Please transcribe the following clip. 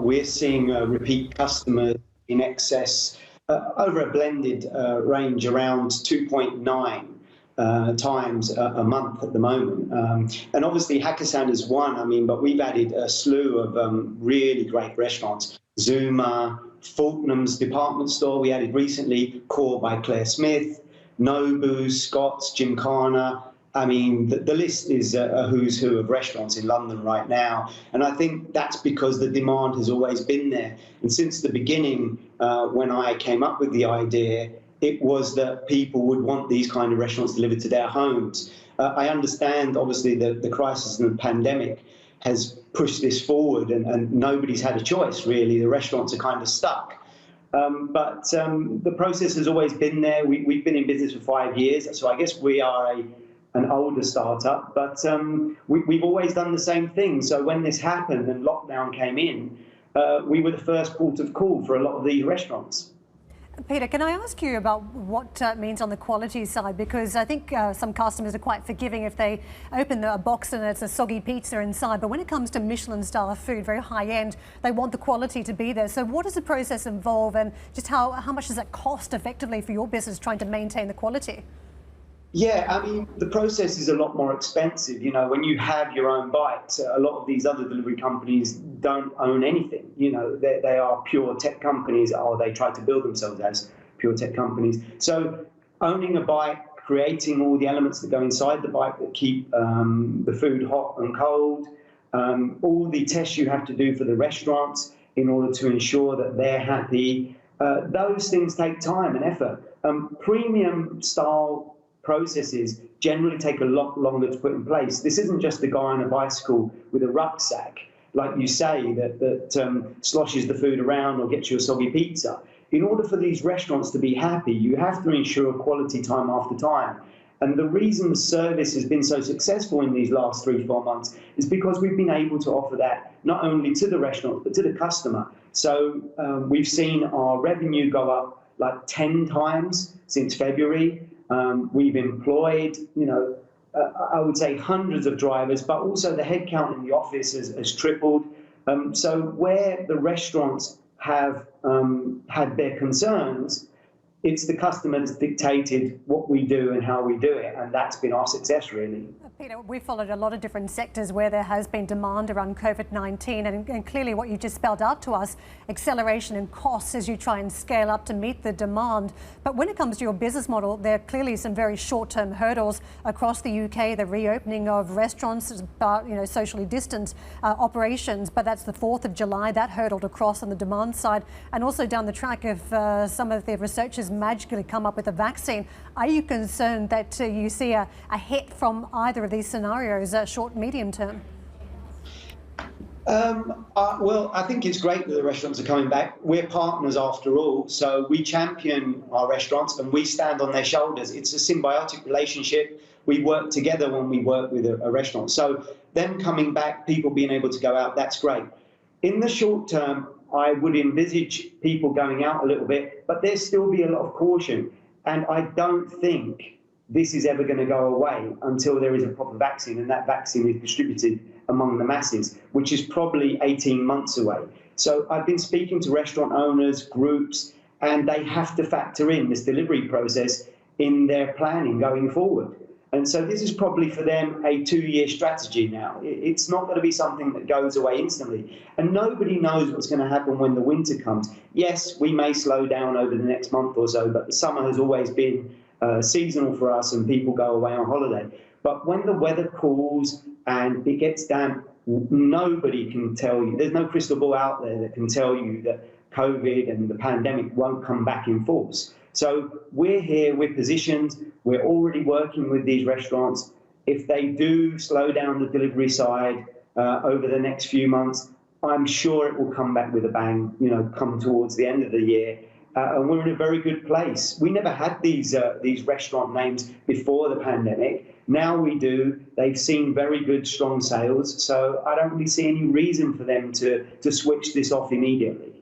we're seeing repeat customers in excess over a blended range around 2.9 times a month at the moment. And obviously Hakkasan is one, but we've added a slew of really great restaurants. Zuma, Fortnum's department store we added recently, Core by Claire Smith, Nobu's, Scott's, Gymkhana. The list is a who's who of restaurants in London right now. And I think that's because the demand has always been there. And since the beginning, when I came up with the idea, it was that people would want these kind of restaurants delivered to their homes. I understand, obviously, the crisis and the pandemic has pushed this forward, and nobody's had a choice, really. The restaurants are kind of stuck. But the process has always been there. We've been in business for 5 years, so I guess we are an older startup, but we've always done the same thing. So when this happened and lockdown came in, we were the first port of call for a lot of these restaurants. Peter, can I ask you about what it means on the quality side? Because I think some customers are quite forgiving if they open a box and it's a soggy pizza inside. But when it comes to Michelin-star food, very high-end, they want the quality to be there. So what does the process involve, and just how much does that cost effectively for your business trying to maintain the quality? Yeah, the process is a lot more expensive. When you have your own bite, a lot of these other delivery companies don't own anything. They are pure tech companies, or they try to build themselves as pure tech companies. So owning a bite, creating all the elements that go inside the bite that keep the food hot and cold, all the tests you have to do for the restaurants in order to ensure that they're happy, those things take time and effort. Premium style processes generally take a lot longer to put in place. This isn't just a guy on a bicycle with a rucksack, like you say, that sloshes the food around or gets you a soggy pizza. In order for these restaurants to be happy, you have to ensure quality time after time. And the reason the service has been so successful in these last 3-4 months is because we've been able to offer that not only to the restaurant, but to the customer. So we've seen our revenue go up like 10 times since February. We've employed, I would say hundreds of drivers, but also the headcount in the office has tripled. So where the restaurants have had their concerns, it's the customer that's dictated what we do and how we do it, and that's been our success, really. Peter, we've followed a lot of different sectors where there has been demand around COVID-19, and clearly what you just spelled out to us, acceleration in costs as you try and scale up to meet the demand. But when it comes to your business model, there are clearly some very short-term hurdles across the UK, the reopening of restaurants, about socially distant operations, but that's the 4th of July, that hurdled across on the demand side, and also down the track if some of the researchers magically come up with a vaccine. Are you concerned that you see a hit from either of these scenarios, short, medium term? Well, I think it's great that the restaurants are coming back. We're partners after all, so we champion our restaurants and we stand on their shoulders. It's a symbiotic relationship. We work together when we work with a restaurant. So them coming back, people being able to go out, that's great. In the short term, I would envisage people going out a little bit, but there'll still be a lot of caution. And I don't think this is ever going to go away until there is a proper vaccine, and that vaccine is distributed among the masses, which is probably 18 months away. So I've been speaking to restaurant owners, groups, and they have to factor in this delivery process in their planning going forward. And so this is probably for them a 2-year strategy now. It's not going to be something that goes away instantly. And nobody knows what's going to happen when the winter comes. Yes, we may slow down over the next month or so, but the summer has always been seasonal for us and people go away on holiday. But when the weather cools and it gets damp, nobody can tell you. There's no crystal ball out there that can tell you that COVID and the pandemic won't come back in force. So we're here, we're positioned, we're already working with these restaurants. If they do slow down the delivery side over the next few months, I'm sure it will come back with a bang, come towards the end of the year. And we're in a very good place. We never had these restaurant names before the pandemic. Now we do. They've seen very good, strong sales. So I don't really see any reason for them to switch this off immediately.